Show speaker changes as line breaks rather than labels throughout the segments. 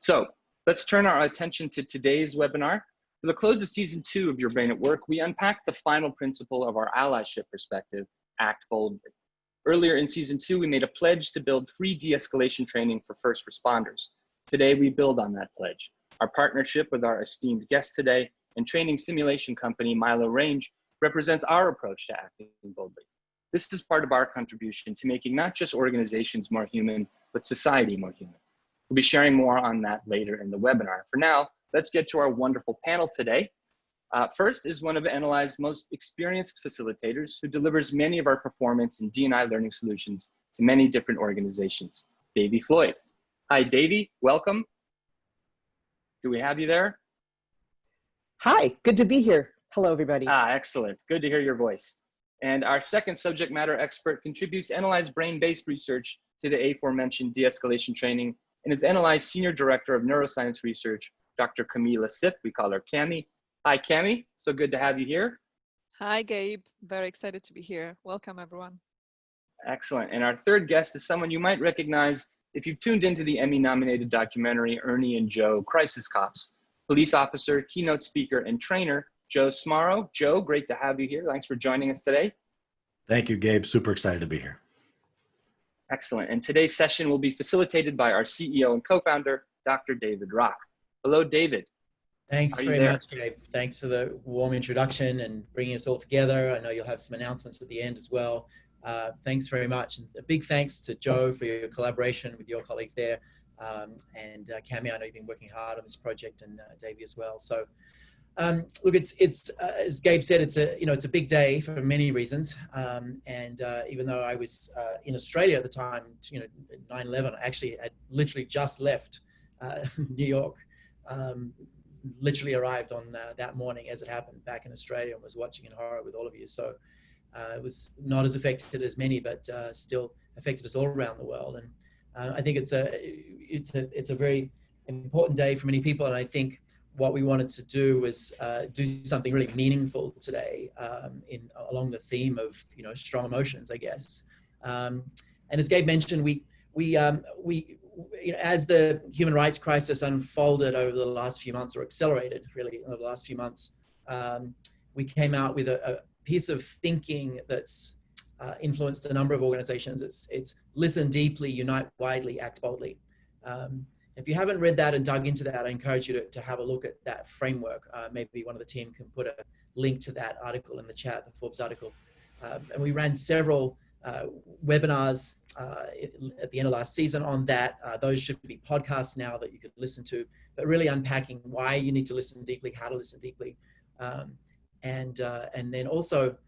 So let's turn our attention to today's webinar. For the close of season 2 of Your Brain at Work, we unpack the final principle of our allyship perspective, act boldly. Earlier in season 2, we made a pledge to build free de-escalation training for first responders. Today, we build on that pledge. Our partnership with our esteemed guest today and training simulation company MILO Range represents our approach to acting boldly. This is part of our contribution to making not just organizations more human, but society more human. We'll be sharing more on that later in the webinar. For now, let's get to our wonderful panel today. First is one of NLI's most experienced facilitators who delivers many of our performance and D&I learning solutions to many different organizations, Davey Floyd. Hi, Davey, welcome. Do we have you there?
Hi, good to be here. Hello, everybody.
Excellent. Good to hear your voice. And our second subject matter expert contributes NLI's brain-based research to the aforementioned de-escalation training and is NLI's Senior Director of Neuroscience Research, Dr. Camila Sip. We call her Cami. Hi, Cami. So good to have you here.
Hi, Gabe. Very excited to be here. Welcome, everyone.
Excellent. And our third guest is someone you might recognize if you've tuned into the Emmy-nominated documentary Ernie and Joe, Crisis Cops. Police officer, keynote speaker, and trainer, Joe Smarro. Joe, great to have you here. Thanks for joining us today.
Thank you, Gabe. Super excited to be here.
Excellent. And today's session will be facilitated by our CEO and co-founder, Dr. David Rock. Hello, David.
Thanks very much, Gabe. Thanks for the warm introduction and bringing us all together. I know you'll have some announcements at the end as well. Thanks very much. And a big thanks to Joe for your collaboration with your colleagues there. And Cami, I know you've been working hard on this project, and Davey as well. So look, it's as Gabe said, it's a big day for many reasons. And even though I was in Australia at the time, 9/11, I actually had literally just left New York. Literally arrived on that morning as it happened back in Australia and was watching in horror with all of you. So it was not as affected as many, but still affected us all around the world. And I think it's a very important day for many people. And I think what we wanted to do was do something really meaningful today along the theme of strong emotions, I guess. And as Gabe mentioned, as the human rights crisis unfolded over the last few months, or accelerated really over the last few months, we came out with a piece of thinking that's influenced a number of organizations. It's listen deeply, unite widely, act boldly. If you haven't read that and dug into that, I encourage you to have a look at that framework. Maybe one of the team can put a link to that article in the chat, the Forbes article. And we ran several webinars at the end of last season on that. Those should be podcasts now that you could listen to, but really unpacking why you need to listen deeply, how to listen deeply, and then also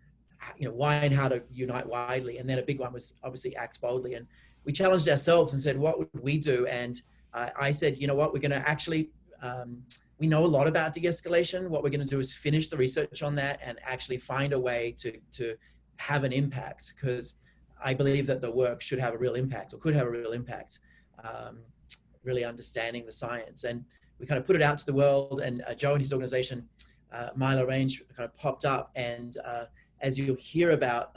why and how to unite widely. And then a big one was obviously act boldly. And we challenged ourselves and said, what would we do? And I said, you know what, we're going to actually, we know a lot about de-escalation. What we're going to do is finish the research on that and actually find a way to have an impact, because I believe that the work should have a real impact, or could have a real impact, really understanding the science. And we kind of put it out to the world, and Joe and his organization, MILO Range, kind of popped up. And as you'll hear about,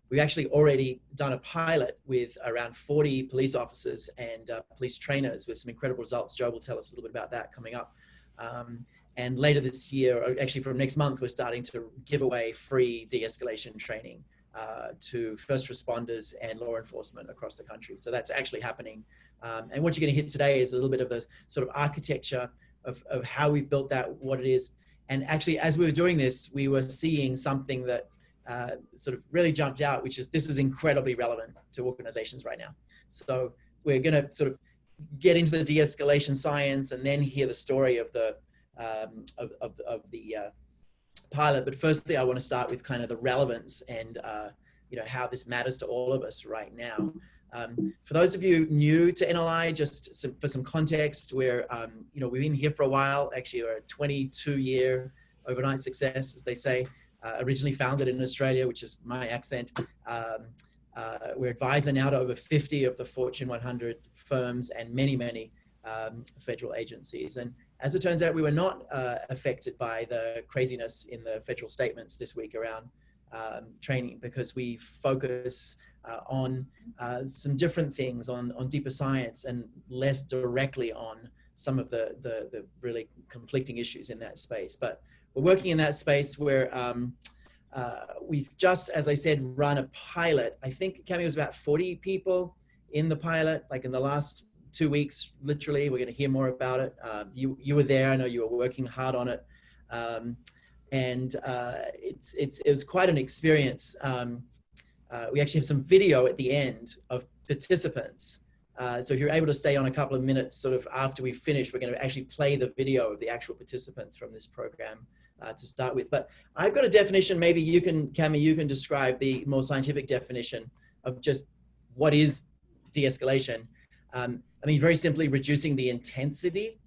we've actually already done a pilot with around 40 police officers and police trainers with some incredible results. Joe will tell us a little bit about that coming up. And later this year, or actually from next month, we're starting to give away free de-escalation training to first responders and law enforcement across the country. So that's actually happening. And what you're going to hear today is a little bit of the sort of architecture of how we've built that, what it is. And actually, as we were doing this, we were seeing something that sort of really jumped out, which is this is incredibly relevant to organizations right now. So we're going to sort of get into the de-escalation science and then hear the story of the pilot. But firstly, I want to start with kind of the relevance and how this matters to all of us right now. For those of you new to NLI, just for some context, we've been here for a while. Actually, we're a 22-year overnight success, as they say. Originally founded in Australia, which is my accent. We're advisor now to over 50 of the Fortune 100 firms and many federal agencies. And as it turns out, we were not affected by the craziness in the federal statements this week around training, because we focus on some different things, on deeper science and less directly on some of the really conflicting issues in that space. But we're working in that space where we've just, as I said, run a pilot. I think, Cami, was about 40 people in the pilot, like in the last 2 weeks, literally. We're going to hear more about it. You were there. I know you were working hard on it. It was quite an experience. We actually have some video at the end of participants. So if you're able to stay on a couple of minutes sort of after we finish, we're going to actually play the video of the actual participants from this program to start with. But I've got a definition. Maybe you can, Cami, you can describe the more scientific definition of just what is de-escalation. I mean, very simply, reducing the intensity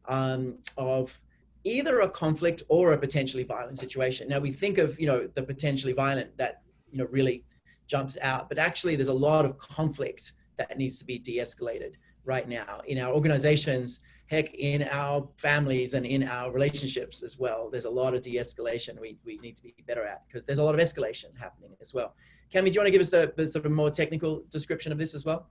of either a conflict or a potentially violent situation. Now we think of, the potentially violent that, really jumps out, but actually there's a lot of conflict that needs to be de-escalated right now in our organizations, heck, in our families and in our relationships as well. There's a lot of de-escalation we need to be better at, because there's a lot of escalation happening as well. Cami, do you want to give us the sort of more technical description of this as well?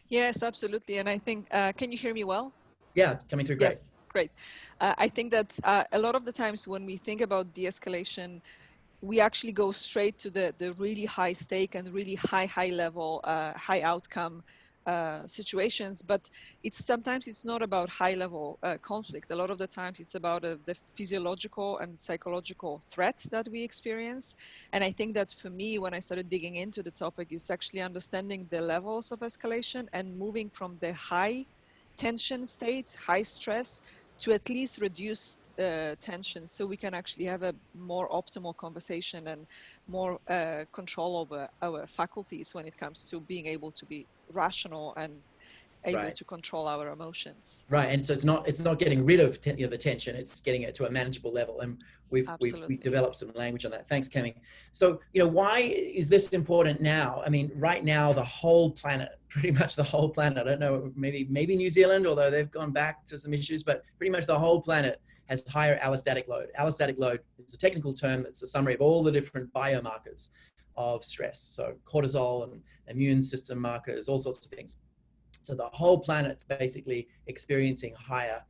Yes, absolutely. And I think, can you hear me well?
Yeah, it's coming through great.
Yes, great. I think that a lot of the times when we think about de-escalation, we actually go straight to the really high stake and really high level, high outcome situations, but sometimes it's not about high level conflict. A lot of the times it's about the physiological and psychological threat that we experience. And I think that for me, when I started digging into the topic, is actually understanding the levels of escalation and moving from the high tension state, high stress, to at least reduce tension, so we can actually have a more optimal conversation and more control over our faculties when it comes to being able to be rational and able to control our emotions.
Right, and so it's not getting rid of the tension; it's getting it to a manageable level. And we've developed some language on that. Thanks, Cami. So why is this important now? I mean, right now the whole planet, pretty much the whole planet. I don't know, maybe New Zealand, although they've gone back to some issues, but pretty much the whole planet has higher allostatic load. Allostatic load is a technical term that's a summary of all the different biomarkers of stress. So cortisol and immune system markers, all sorts of things. So the whole planet's basically experiencing higher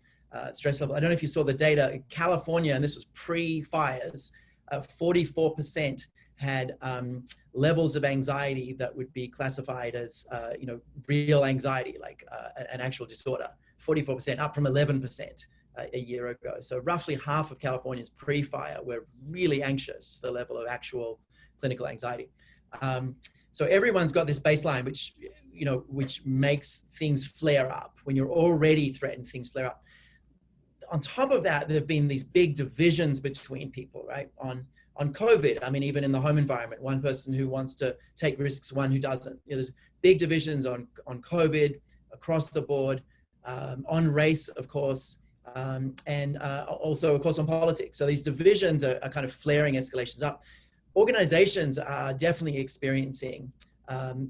stress level. I don't know if you saw the data. California, and this was pre-fires, 44% had levels of anxiety that would be classified as real anxiety, like an actual disorder. 44%, up from 11% a year ago. So roughly half of Californians pre-fire were really anxious, the level of actual clinical anxiety. So everyone's got this baseline, which makes things flare up. When you're already threatened, things flare up. On top of that, there have been these big divisions between people, right? On COVID, I mean, even in the home environment, one person who wants to take risks, one who doesn't. There's big divisions on COVID across the board, on race, of course, and also, of course, on politics. So these divisions are kind of flaring escalations up. Organizations are definitely experiencing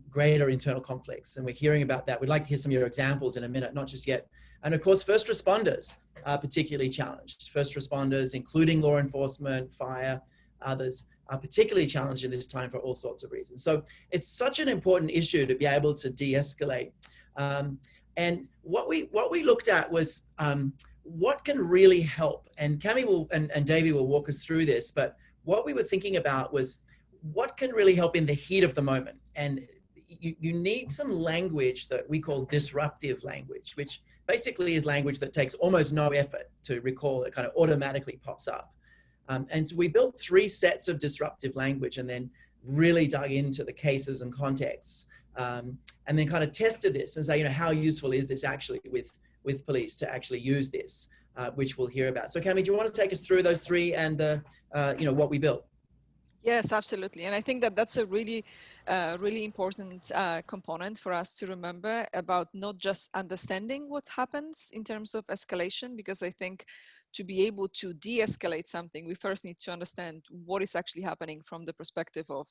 greater internal conflicts, and we're hearing about that. We'd like to hear some of your examples in a minute, not just yet. And of course, first responders are particularly challenged. First responders, including law enforcement, fire, others, are particularly challenged in this time for all sorts of reasons. So it's such an important issue to be able to de-escalate. And what we looked at was what can really help. And Cami and Davey will walk us through this, but what we were thinking about was what can really help in the heat of the moment. And you need some language that we call disruptive language, which basically is language that takes almost no effort to recall. It kind of automatically pops up. And so we built 3 sets of disruptive language and then really dug into the cases and contexts, and then kind of tested this and say, how useful is this actually with police to actually use this, which we'll hear about. So Cami, do you want to take us through those 3 and what we built?
Yes, absolutely. And I think that that's a really important component for us to remember about not just understanding what happens in terms of escalation, because I think to be able to de-escalate something, we first need to understand what is actually happening from the perspective of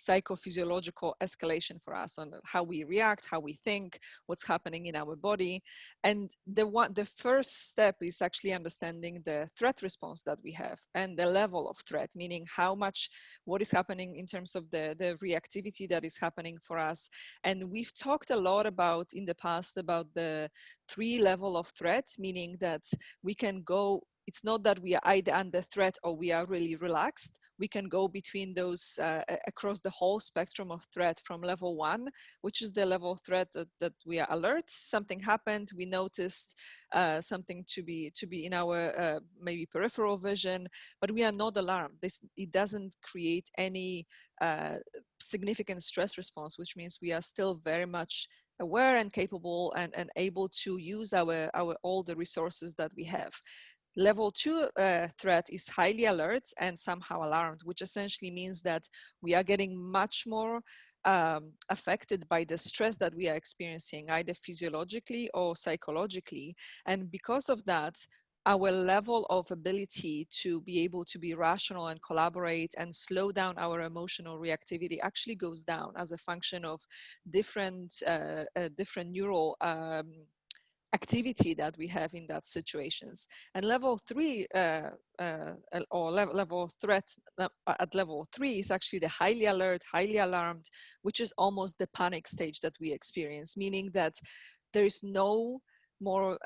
psychophysiological escalation for us, on how we react, how we think, what's happening in our body. And the first step is actually understanding the threat response that we have and the level of threat, meaning how much what is happening in terms of the reactivity that is happening for us. And we've talked a lot about in the past about the 3 level of threat, meaning that we can go, it's not that we are either under threat or we are really relaxed. We can go between those across the whole spectrum of threat from level 1, which is the level of threat that we are alert. Something happened, we noticed something to be in our maybe peripheral vision, but we are not alarmed. It doesn't create any significant stress response, which means we are still very much aware and capable and able to use our all the resources that we have. Level 2 threat is highly alert and somehow alarmed, which essentially means that we are getting much more affected by the stress that we are experiencing, either physiologically or psychologically. And because of that, our level of ability to be able to be rational and collaborate and slow down our emotional reactivity actually goes down as a function of different neural activity that we have in that situations. And level 3 or level threat at level 3 is actually the highly alert, highly alarmed, which is almost the panic stage that we experience, meaning that there is no more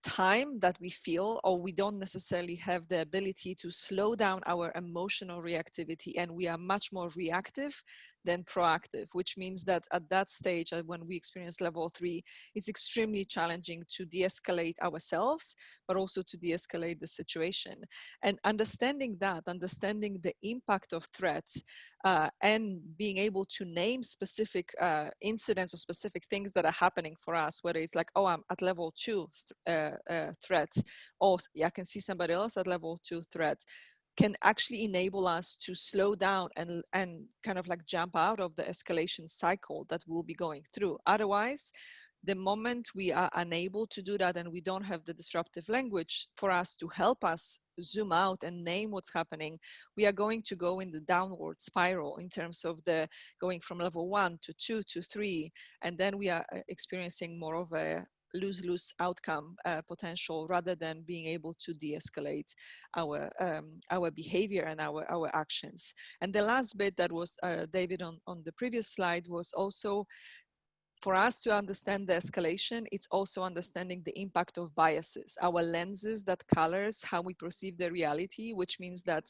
time that we feel, or we don't necessarily have the ability to slow down our emotional reactivity, and we are much more reactive than proactive, which means that at that stage, when we experience level 3, it's extremely challenging to de-escalate ourselves, but also to de-escalate the situation. And understanding the impact of threats and being able to name specific incidents or specific things that are happening for us, whether it's like, oh, I'm at level 2 threat, or I can see somebody else at level 2 threat, can actually enable us to slow down and kind of like jump out of the escalation cycle that we'll be going through. Otherwise, the moment we are unable to do that and we don't have the disruptive language for us to help us zoom out and name what's happening, we are going to go in the downward spiral in terms of the going from level 1 to 2 to 3, and then we are experiencing more of a lose-lose outcome potential rather than being able to de-escalate our behavior and our actions. And the last bit that was David on the previous slide was also for us to understand the escalation. It's also understanding the impact of biases, our lenses that colors how we perceive the reality, which means that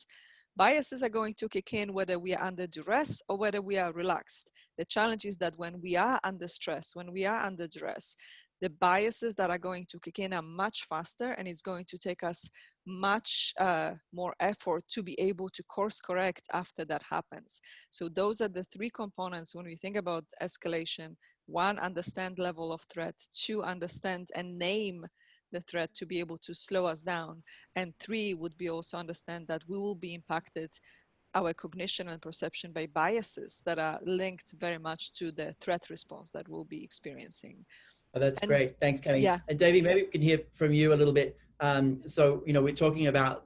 biases are going to kick in whether we are under duress or whether we are relaxed. The challenge is that when we are under stress, when we are under duress, the biases that are going to kick in are much faster, and it's going to take us much more effort to be able to course correct after that happens. So those are the 3 components when we think about escalation. 1, understand level of threat. 2, understand and name the threat to be able to slow us down. And 3 would be also understand that we will be impacted, our cognition and perception, by biases that are linked very much to the threat response that we'll be experiencing.
Oh, that's great. Thanks, Cami.
Yeah.
And Davey, maybe we can hear from you a little bit. So, we're talking about,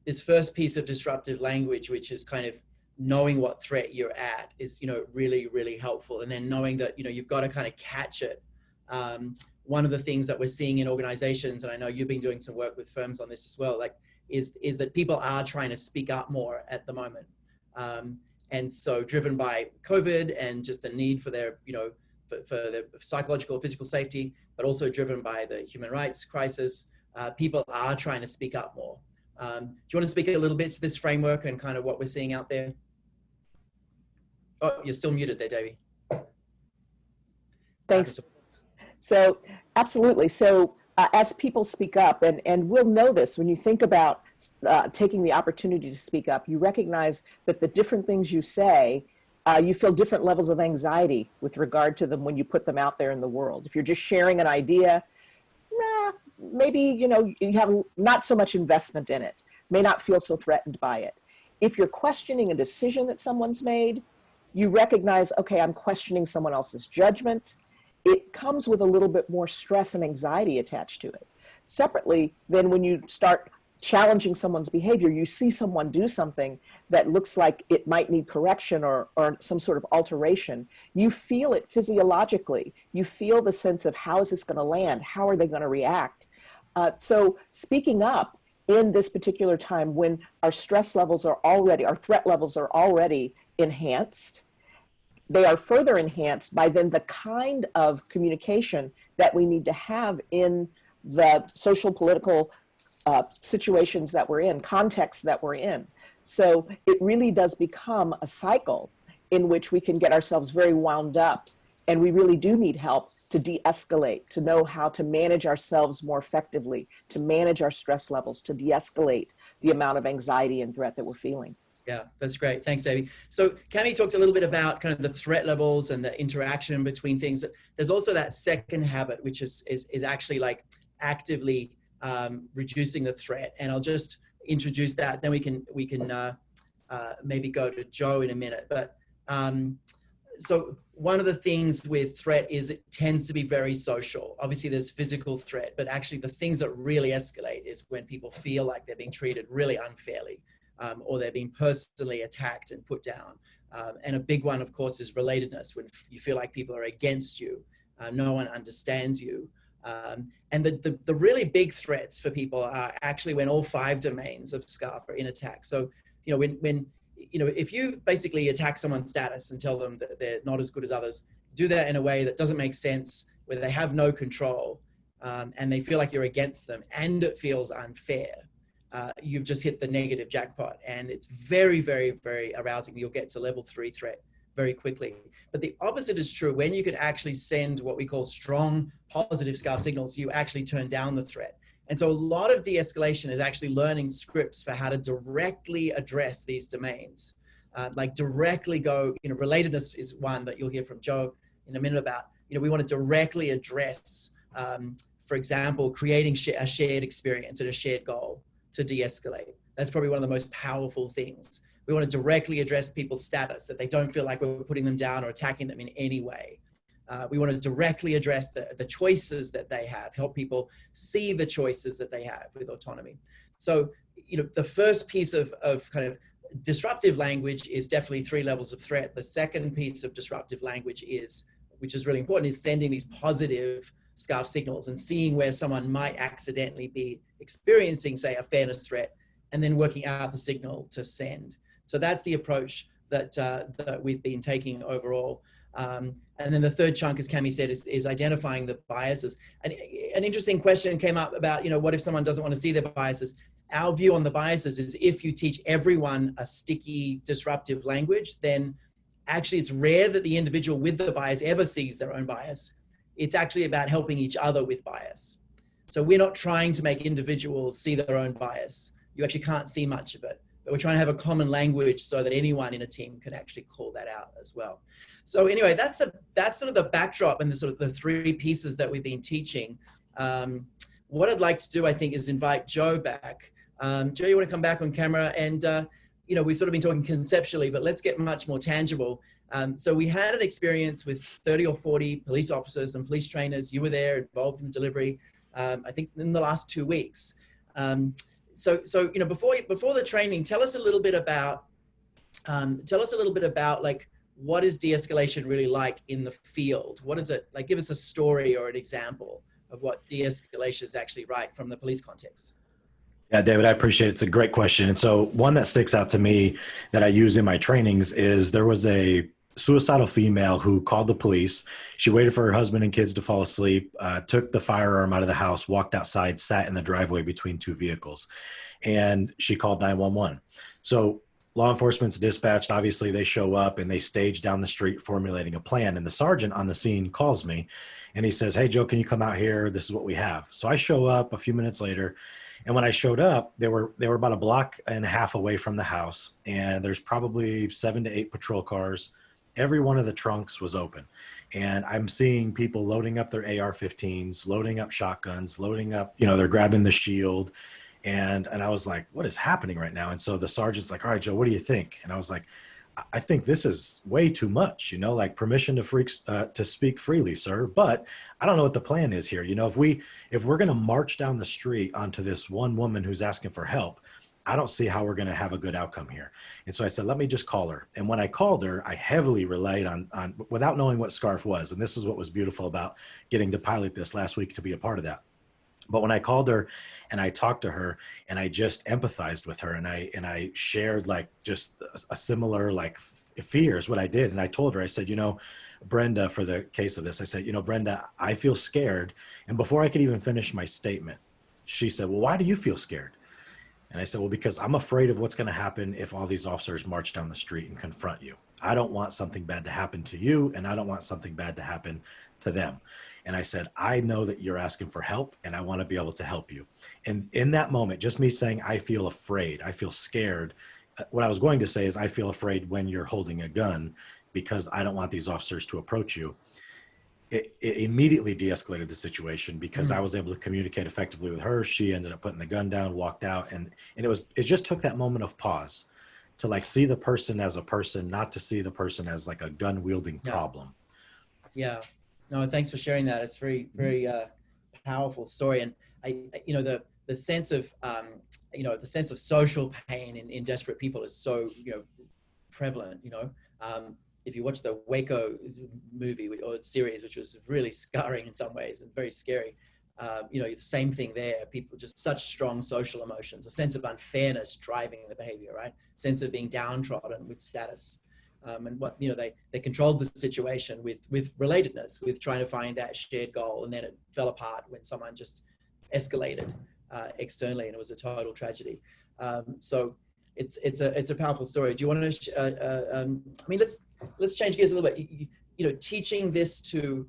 this first piece of disruptive language, which is kind of knowing what threat you're at is, really, really helpful. And then knowing that, you've got to kind of catch it. One of the things that we're seeing in organizations, and I know you've been doing some work with firms on this as well, is that people are trying to speak up more at the moment. And so driven by COVID and just the need for their, for the psychological, physical safety, but also driven by the human rights crisis, people are trying to speak up more. Do you want to speak a little bit to this framework and kind of what we're seeing out there? Oh, you're still muted there, Davey.
Thanks. So absolutely. So as people speak up, and we'll know this when you think about taking the opportunity to speak up, you recognize that the different things you say, you feel different levels of anxiety with regard to them when you put them out there in the world. If you're just sharing an idea, maybe, you have not so much investment in it, may not feel so threatened by it. If you're questioning a decision that someone's made, you recognize, okay, I'm questioning someone else's judgment. It comes with a little bit more stress and anxiety attached to it. Separately, then when you start challenging someone's behavior, you see someone do something that looks like it might need correction or some sort of alteration. You feel it physiologically. You feel the sense of how is this going to land? How are they going to react? So speaking up in this particular time when our stress levels are already, our threat levels are already enhanced. They are further enhanced by then the kind of communication that we need to have in the social, political situations that we're in, contexts that we're in. So it really does become a cycle in which we can get ourselves very wound up, and we really do need help to de-escalate, to know how to manage ourselves more effectively, to manage our stress levels, to de-escalate the amount of anxiety and threat that we're feeling.
Yeah, that's great. Thanks, Davey. So Cami talked a little bit about kind of the threat levels and the interaction between things. There's also that second habit, which is actually like actively reducing the threat. And I'll just introduce that. Then we can maybe go to Joe in a minute. But so one of the things with threat is it tends to be very social. Obviously there's physical threat, but actually the things that really escalate is when people feel like they're being treated really unfairly. Or they're being personally attacked and put down. And a big one, of course, is relatedness, when you feel like people are against you, no one understands you. And the really big threats for people are actually when all 5 domains of SCARF are in attack. So, you know, when you know, if you basically attack someone's status and tell them that they're not as good as others, do that in a way that doesn't make sense, where they have no control, and they feel like you're against them, and it feels unfair. You've just hit the negative jackpot, and it's very, very, very arousing. You'll get to level 3 threat very quickly. But the opposite is true. When you can actually send what we call strong positive SCARF signals, you actually turn down the threat. And so a lot of de-escalation is actually learning scripts for how to directly address these domains. Like directly go, you know, relatedness is one that you'll hear from Joe in a minute about. You know, we want to directly address, for example, creating a shared experience and a shared goal to de-escalate. That's probably one of the most powerful things. We want to directly address people's status, that they don't feel like we're putting them down or attacking them in any way. We want to directly address the choices that they have, help people see the choices that they have with autonomy. So, you know, the first piece of kind of disruptive language is definitely 3 levels of threat. The second piece of disruptive language is, which is really important, is sending these positive SCARF signals and seeing where someone might accidentally be experiencing, say, a fairness threat, and then working out the signal to send. So that's the approach that, that we've been taking overall. And then the third chunk, as Cami said, is identifying the biases. And an interesting question came up about, you know, what if someone doesn't want to see their biases? Our view on the biases is if you teach everyone a sticky, disruptive language, then actually it's rare that the individual with the bias ever sees their own bias. It's actually about helping each other with bias. So we're not trying to make individuals see their own bias. You actually can't see much of it, but we're trying to have a common language so that anyone in a team can actually call that out as well. So anyway, that's sort of the backdrop and the sort of the 3 pieces that we've been teaching. What I'd like to do, I think, is invite Joe back. Joe, you want to come back on camera? And you know, we've sort of been talking conceptually, but let's get much more tangible. So we had an experience with 30 or 40 police officers and police trainers. You were there, involved in the delivery, I think in the last 2 weeks. So you know, before the training, tell us a little bit about like, what is de-escalation really like in the field? What is it like? Give us a story or an example of what de-escalation is actually right from the police context.
Yeah, David, I appreciate it. It's a great question. And so one that sticks out to me that I use in my trainings is there was a suicidal female who called the police. She waited for her husband and kids to fall asleep, took the firearm out of the house, walked outside, sat in the driveway between 2 vehicles, and she called 911. So law enforcement's dispatched. Obviously, they show up and they stage down the street formulating a plan. And the sergeant on the scene calls me and he says, "Hey, Joe, can you come out here? This is what we have." So I show up a few minutes later. And when I showed up, they were about a block and a half away from the house. And there's probably 7 to 8 patrol cars. Every one of the trunks was open. And I'm seeing people loading up their AR-15s, loading up shotguns, loading up, you know, they're grabbing the shield. And I was like, what is happening right now? And so the sergeant's like, "All right, Joe, what do you think?" And I was like, "I think this is way too much, you know, like permission to speak freely, sir. But I don't know what the plan is here. You know, if we're going to march down the street onto this one woman who's asking for help, I don't see how we're going to have a good outcome here." And so I said, let me just call her. And when I called her, I heavily relied on without knowing what SCARF was. And this is what was beautiful about getting to pilot this last week to be a part of that. But when I called her and I talked to her and I just empathized with her and I shared like just a similar like fears, what I did. And I told her, I said, you know, Brenda, for the case of this, I said, you know, Brenda, I feel scared. And before I could even finish my statement, she said, well, why do you feel scared? And I said, well, because I'm afraid of what's going to happen if all these officers march down the street and confront you. I don't want something bad to happen to you, and I don't want something bad to happen to them. And I said, I know that you're asking for help, and I want to be able to help you. And in that moment, just me saying, I feel afraid, I feel scared. What I was going to say is, I feel afraid when you're holding a gun because I don't want these officers to approach you. It immediately de-escalated the situation because I was able to communicate effectively with her. She ended up putting the gun down, walked out, and it just took that moment of pause to like see the person as a person, not to see the person as like a gun wielding problem.
Yeah. No, thanks for sharing that. It's very, very powerful story. And you know, the sense of, you know, the sense of social pain in desperate people is so, you know, prevalent, you know. If you watch the Waco movie or series, which was really scarring in some ways and very scary, you know, the same thing there. People just such strong social emotions, a sense of unfairness driving the behavior, right? Sense of being downtrodden with status. And what, you know, they controlled the situation with relatedness, with trying to find that shared goal. And then it fell apart when someone just escalated externally, and it was a total tragedy. So it's a powerful story. Do you want to? I mean, let's change gears a little bit. You know, teaching this to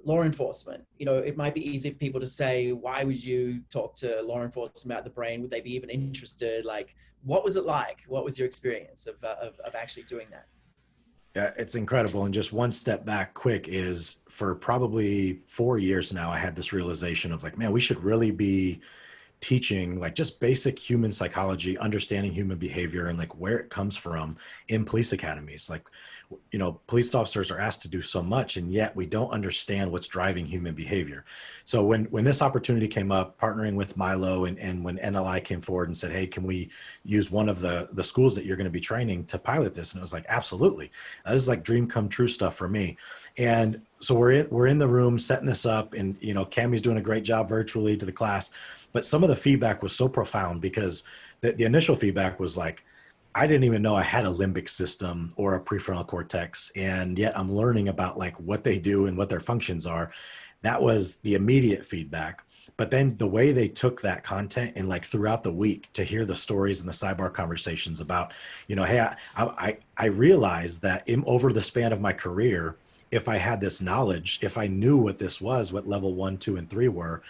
law enforcement. You know, it might be easy for people to say, "Why would you talk to law enforcement about the brain? Would they be even interested?" Like, what was it like? What was your experience of actually doing that?
Yeah, it's incredible. And just one step back quick is for probably 4 years now, I had this realization of like, man, we should really be teaching like just basic human psychology, understanding human behavior and like where it comes from in police academies. Like, you know, police officers are asked to do so much, and yet we don't understand what's driving human behavior. So when this opportunity came up, partnering with MILO and when NLI came forward and said, hey, can we use one of the schools that you're going to be training to pilot this? And it was like, absolutely. This is like dream come true stuff for me. And so we're in the room setting this up, and, you know, Cammie's doing a great job virtually to the class. But some of the feedback was so profound because the initial feedback was like, I didn't even know I had a limbic system or a prefrontal cortex. And yet I'm learning about like what they do and what their functions are. That was the immediate feedback. But then the way they took that content and like throughout the week to hear the stories and the sidebar conversations about, you know, hey, I realized that over the span of my career, if I had this knowledge, if I knew what this was, what level 1, 2, and 3 were,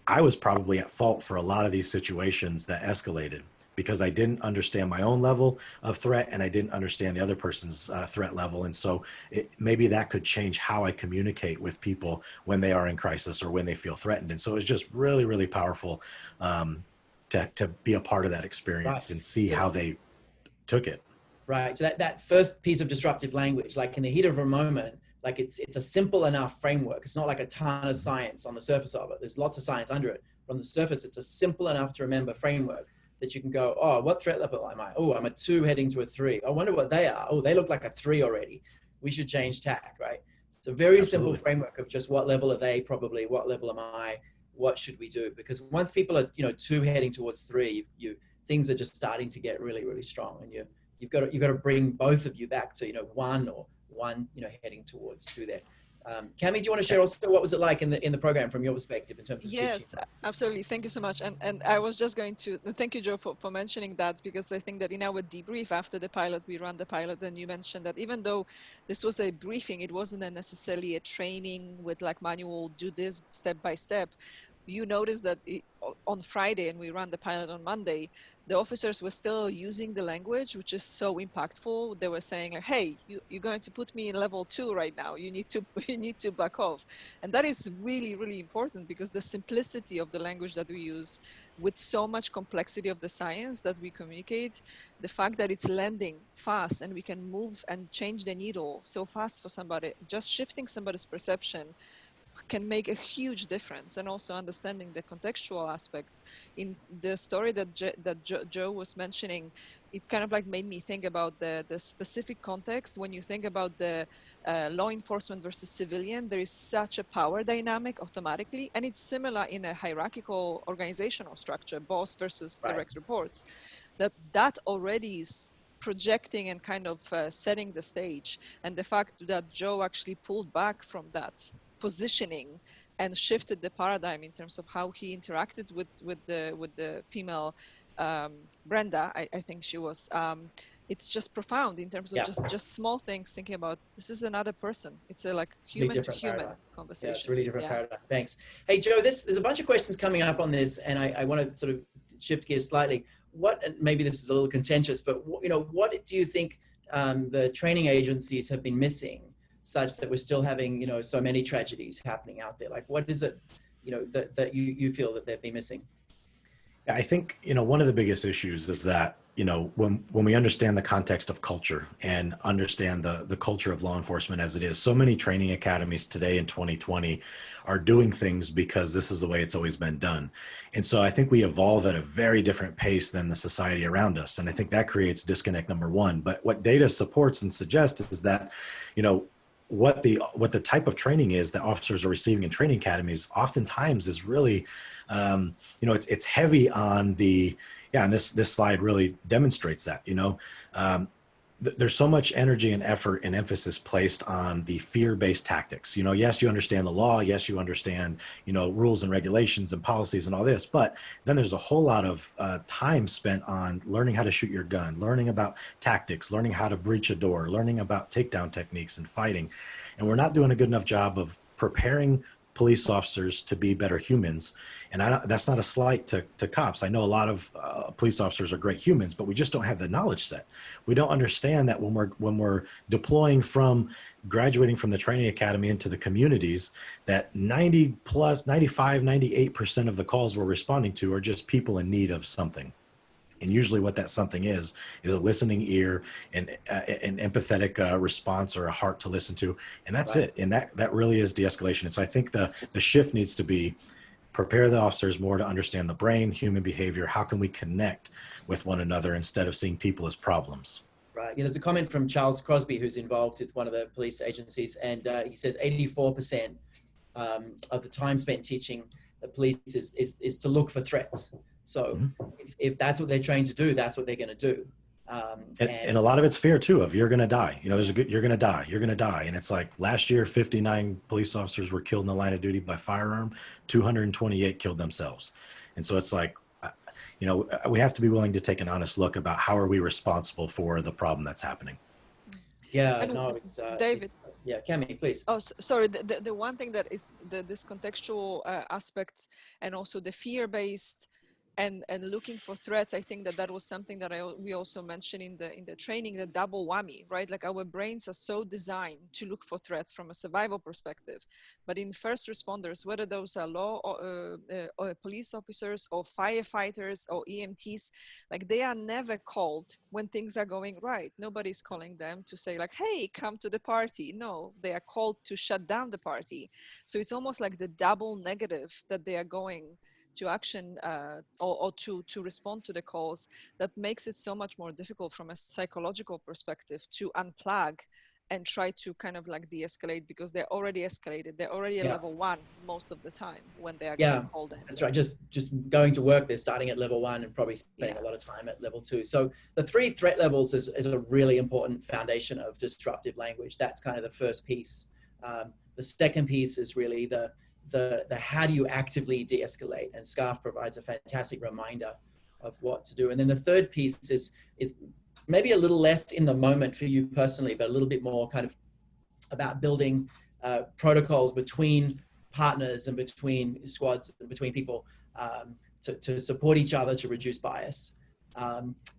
I was probably at fault for a lot of these situations that escalated because I didn't understand my own level of threat and I didn't understand the other person's threat level. And so maybe that could change how I communicate with people when they are in crisis or when they feel threatened. And so it was just really, really powerful to be a part of that experience and see how they took it.
Right. So that first piece of disruptive language, like in the heat of a moment, like it's a simple enough framework. It's not like a ton of science on the surface of it. There's lots of science under it. But on the surface, it's a simple enough to remember framework that you can go, oh, what threat level am I? Oh, I'm a 2 heading to a 3. I wonder what they are. Oh, they look like a 3 already. We should change tack, right? It's a very simple framework of just what level are they probably, what level am I, what should we do? Because once people are, you know, 2 heading towards 3, things are just starting to get really, really strong. And you've got to bring both of you back to, you know, 1 or 1, you know, heading towards 2 there. Cammie, do you want to share also what was it like in the program from your perspective in terms of teaching?
Yes, absolutely. Thank you so much. And I was just going to thank you, Joe, for mentioning that, because I think that in our debrief after the pilot, we ran the pilot, and you mentioned that even though this was a briefing, it wasn't necessarily a training with like manual, do this step by step. You noticed that on Friday, and we ran the pilot on Monday, the officers were still using the language, which is so impactful. They were saying, like, hey, you're going to put me in level 2 right now. You need to back off. And that is really, really important, because the simplicity of the language that we use with so much complexity of the science that we communicate, the fact that it's landing fast and we can move and change the needle so fast for somebody, just shifting somebody's perception can make a huge difference. And also understanding the contextual aspect. In the story that Joe was mentioning, it kind of like made me think about the specific context. When you think about the law enforcement versus civilian, there is such a power dynamic automatically, and it's similar in a hierarchical organizational structure, boss versus direct reports, that already is projecting and kind of setting the stage. And the fact that Joe actually pulled back from that positioning and shifted the paradigm in terms of how he interacted with the female Brenda, I think she was. It's just profound in terms of just small things. Thinking about this is another person. It's a like human to human conversation.
Yeah, it's a really different paradigm. Thanks. Hey Joe, there's a bunch of questions coming up on this, and I want to sort of shift gears slightly. And maybe this is a little contentious, but what do you think the training agencies have been missing, such that we're still having so many tragedies happening out there? Like, what is it that you feel that they've been missing?
I think one of the biggest issues is that when we understand the context of culture and understand the culture of law enforcement as it is, so many training academies today in 2020 are doing things because this is the way it's always been done. And so I think we evolve at a very different pace than the society around us. And I think that creates disconnect number one. But what data supports and suggests is that, what the type of training is that officers are receiving in training academies oftentimes is really, it's heavy on the, and this slide really demonstrates that, there's so much energy and effort and emphasis placed on the fear-based tactics. Yes, you understand the law. Yes, you understand, rules and regulations and policies and all this, but then there's a whole lot of time spent on learning how to shoot your gun, learning about tactics, learning how to breach a door, learning about takedown techniques and fighting. And we're not doing a good enough job of preparing police officers to be better humans. And that's not a slight to cops. I know a lot of police officers are great humans, but we just don't have the knowledge set. We don't understand that when we're deploying from graduating from the training academy into the communities, that 95, 98% of the calls we're responding to are just people in need of something. And usually what that something is a listening ear and an empathetic response or a heart to listen to. And that's it. And that really is de-escalation. And so I think the shift needs to be prepare the officers more to understand the brain, human behavior. How can we connect with one another instead of seeing people as problems?
Right. There's a comment from Charles Crosby, who's involved with one of the police agencies. And he says 84% of the time spent teaching the police is to look for threats. So if that's what they're trained to do, that's what they're going to do.
And a lot of it's fear too, of you're going to die. You're going to die. You're going to die. And it's like last year, 59 police officers were killed in the line of duty by firearm. 228 killed themselves. And so it's like, we have to be willing to take an honest look about how are we responsible for the problem that's happening.
Yeah,
and
no, it's
David.
Yeah, Cami, please.
Oh, sorry. The one thing that is this contextual aspect, and also the fear-based and looking for threats. I think that was something that we also mentioned in the training, the double whammy, right? Like our brains are so designed to look for threats from a survival perspective, but in first responders, whether those are law or police officers or firefighters or EMTs, like they are never called when things are going right. Nobody's calling them to say like, hey, come to the party. No, they are called to shut down the party. So it's almost like the double negative that they are going to action or to respond to the calls, that makes it so much more difficult from a psychological perspective to unplug and try to kind of like de-escalate, because they're already escalated. They're already at level 1 most of the time when they are getting called in.
That's right. Just going to work, they're starting at level 1 and probably spending a lot of time at level 2. So the 3 threat levels is a really important foundation of disruptive language. That's kind of the first piece. The second piece is really the how do you actively de-escalate, and SCARF provides a fantastic reminder of what to do. And then the third piece is maybe a little less in the moment for you personally, but a little bit more kind of about building protocols between partners and between squads and between people to support each other, to reduce bias,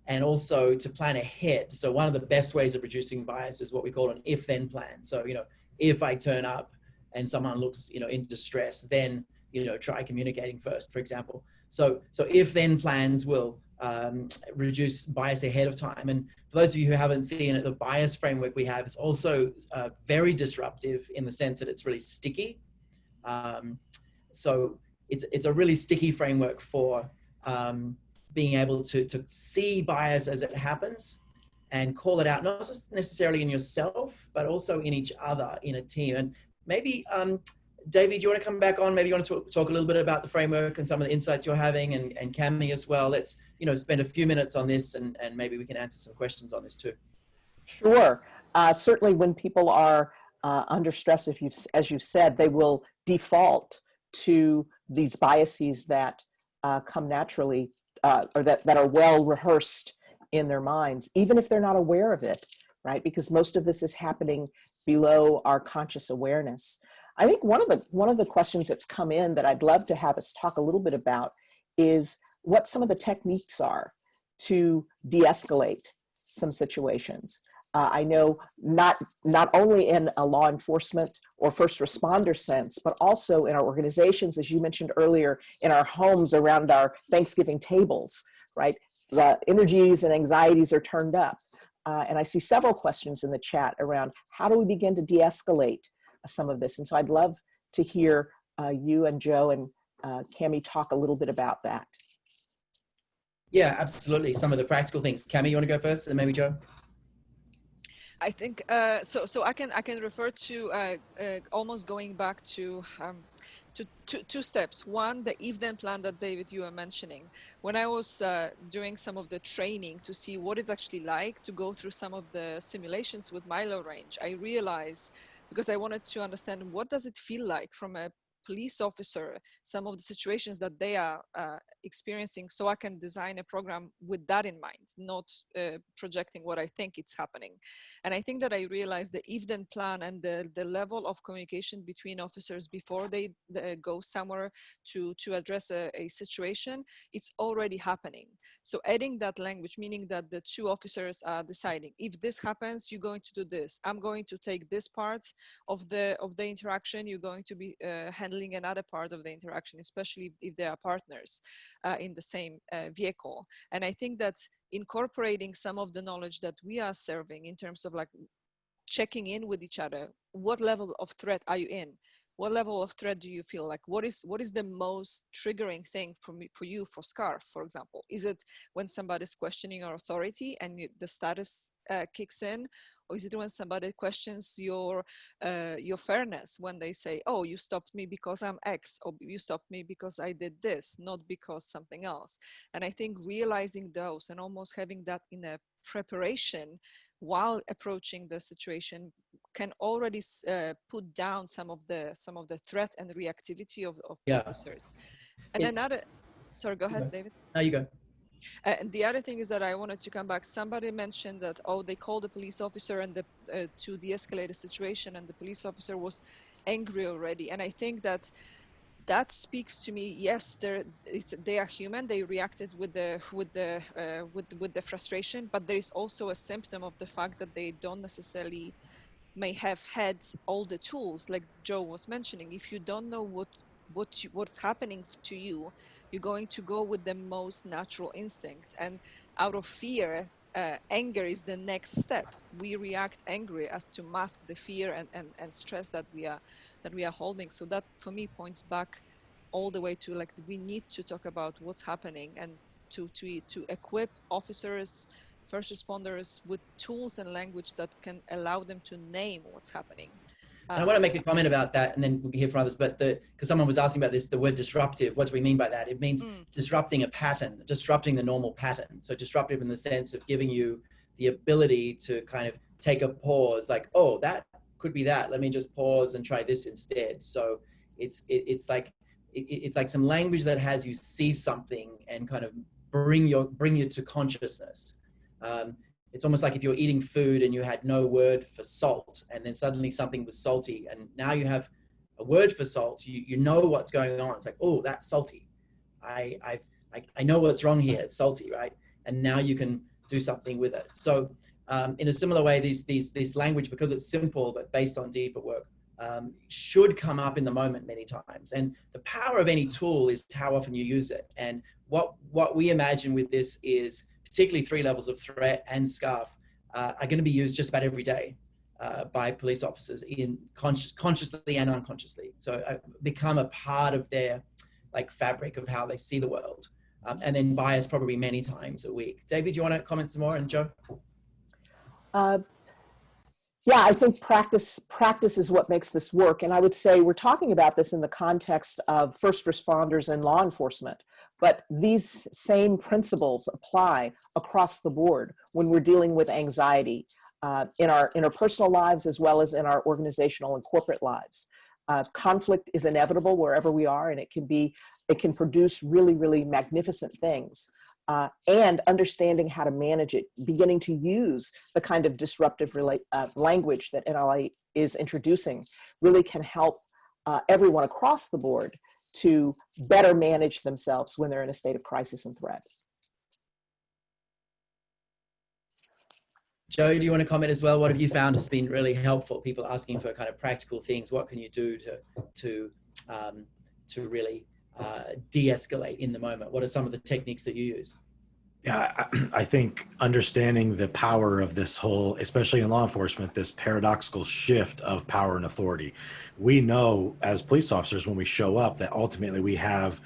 and also to plan ahead. So one of the best ways of reducing bias is what we call an if-then plan. So, if I turn up and someone looks, in distress, then, try communicating first, for example. So if-then plans will reduce bias ahead of time. And for those of you who haven't seen it, the bias framework we have is also very disruptive in the sense that it's really sticky. So it's a really sticky framework for being able to see bias as it happens and call it out, not just necessarily in yourself, but also in each other in a team. And maybe, David, do you want to come back on? Maybe you want to talk a little bit about the framework and some of the insights you're having, and Cami as well. Let's, spend a few minutes on this, and maybe we can answer some questions on this too.
Sure. Certainly when people are under stress, as you've said, they will default to these biases that come naturally, or that are well rehearsed in their minds, even if they're not aware of it, right? Because most of this is happening below our conscious awareness. I think one of the questions that's come in that I'd love to have us talk a little bit about is what some of the techniques are to de-escalate some situations. I know not only in a law enforcement or first responder sense, but also in our organizations, as you mentioned earlier, in our homes around our Thanksgiving tables, right? The energies and anxieties are turned up. And I see several questions in the chat around how do we begin to de-escalate some of this? And so I'd love to hear you and Joe and Cami talk a little bit about that.
Yeah, absolutely. Some of the practical things. Cami, you want to go first, and then maybe Joe?
I think so I can refer to almost going back to two steps. One, the if-then plan that David, you were mentioning. When I was doing some of the training to see what it's actually like to go through some of the simulations with MILO Range, I realized, because I wanted to understand what does it feel like from a police officer, some of the situations that they are experiencing, so I can design a program with that in mind, not projecting what I think it's happening. And I think that I realized the if-then plan and the level of communication between officers before they go somewhere to address a situation, it's already happening. So adding that language, meaning that the two officers are deciding, if this happens, you're going to do this. I'm going to take this part of the interaction. You're going to be handling another part of the interaction, especially if they are partners in the same vehicle. And I think that incorporating some of the knowledge that we are serving in terms of like checking in with each other, what level of threat are you in? What level of threat do you feel like? What is the most triggering thing for you, for Scarf, for example? Is it when somebody's questioning your authority and the status kicks in? Or is it when somebody questions your fairness, when they say, oh, you stopped me because I'm X, or you stopped me because I did this, not because something else? And I think realizing those and almost having that in a preparation while approaching the situation can already put down some of the threat and reactivity of officers. And another, sorry, go ahead, David.
No, you go.
And the other thing is that I wanted to come back. Somebody mentioned that, oh, they called the police officer and to de-escalate the situation, and the police officer was angry already. And I think that speaks to me. Yes, they are human. They reacted with the frustration, but there is also a symptom of the fact that they don't necessarily may have had all the tools, like Joe was mentioning. If you don't know what's happening to you, you're going to go with the most natural instinct, and out of fear, anger is the next step. We react angry as to mask the fear and stress that we are holding. So that for me points back all the way to like we need to talk about what's happening and to equip officers, first responders with tools and language that can allow them to name what's happening.
And I want to make a comment about that, and then we'll hear from others. But because someone was asking about this, the word disruptive, what do we mean by that? It means disrupting a pattern, disrupting the normal pattern. So disruptive in the sense of giving you the ability to kind of take a pause, like, oh, that could be that. Let me just pause and try this instead. So it's like some language that has you see something and kind of bring you to consciousness. It's almost like if you're eating food and you had no word for salt, and then suddenly something was salty, and now you have a word for salt. You know what's going on. It's like, oh, that's salty. I know what's wrong here. It's salty, right? And now you can do something with it. So in a similar way, this language, because it's simple but based on deeper work, should come up in the moment many times. And the power of any tool is how often you use it. And what we imagine with this is particularly 3 levels of threat and Scarf are going to be used just about every day. by police officers in consciously and unconsciously. So become a part of their like fabric of how they see the world. And then bias probably many times a week. David, do you want to comment some more? And Joe?
Yeah, I think practice is what makes this work. And I would say we're talking about this in the context of first responders and law enforcement, but these same principles apply across the board when we're dealing with anxiety in our interpersonal lives as well as in our organizational and corporate lives. Conflict is inevitable wherever we are, and it can produce really, really magnificent things. And understanding how to manage it, beginning to use the kind of disruptive language that NLA is introducing really can help everyone across the board to better manage themselves when they're in a state of crisis and threat.
Joe, do you want to comment as well? What have you found has been really helpful? People asking for kind of practical things. What can you do to really de-escalate in the moment? What are some of the techniques that you use?
Yeah, I think understanding the power of this whole, especially in law enforcement, this paradoxical shift of power and authority. We know as police officers when we show up that ultimately we have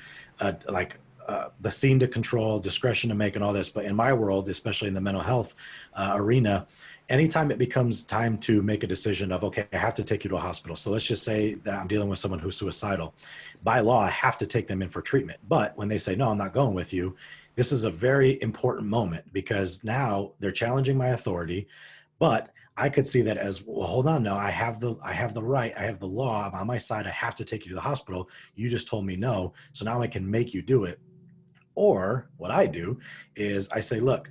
the scene to control, discretion to make, and all this. But in my world, especially in the mental health arena, anytime it becomes time to make a decision of, okay, I have to take you to a hospital. So let's just say that I'm dealing with someone who's suicidal. By law, I have to take them in for treatment. But when they say, no, I'm not going with you, this is a very important moment because now they're challenging my authority. But I could see that as, well, hold on, no, I have the right, I have the law, I'm on my side, I have to take you to the hospital. You just told me no, so now I can make you do it. Or what I do is I say, look,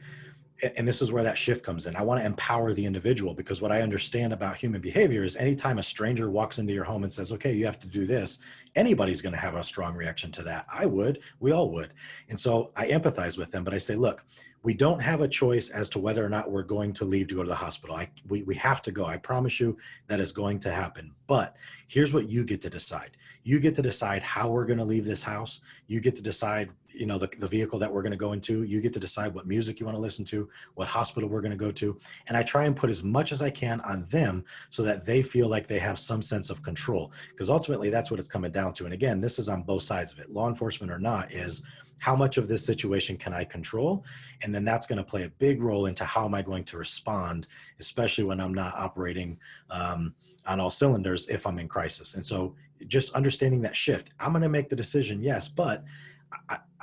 and this is where that shift comes in. I want to empower the individual because what I understand about human behavior is anytime a stranger walks into your home and says, okay, you have to do this, anybody's going to have a strong reaction to that. I would, we all would. And so I empathize with them, but I say, look, we don't have a choice as to whether or not we're going to leave to go to the hospital. We have to go. I promise you that is going to happen. But here's what you get to decide. You get to decide how we're going to leave this house. You get to decide, you know, the vehicle that we're going to go into. You get to decide what music you want to listen to, what hospital we're going to go to. And I try and put as much as I can on them so that they feel like they have some sense of control. Because ultimately that's what it's coming down to. And again, this is on both sides of it, law enforcement or not, is how much of this situation can I control? And then that's going to play a big role into how am I going to respond, especially when I'm not operating on all cylinders if I'm in crisis. And so just understanding that shift, I'm going to make the decision, yes, but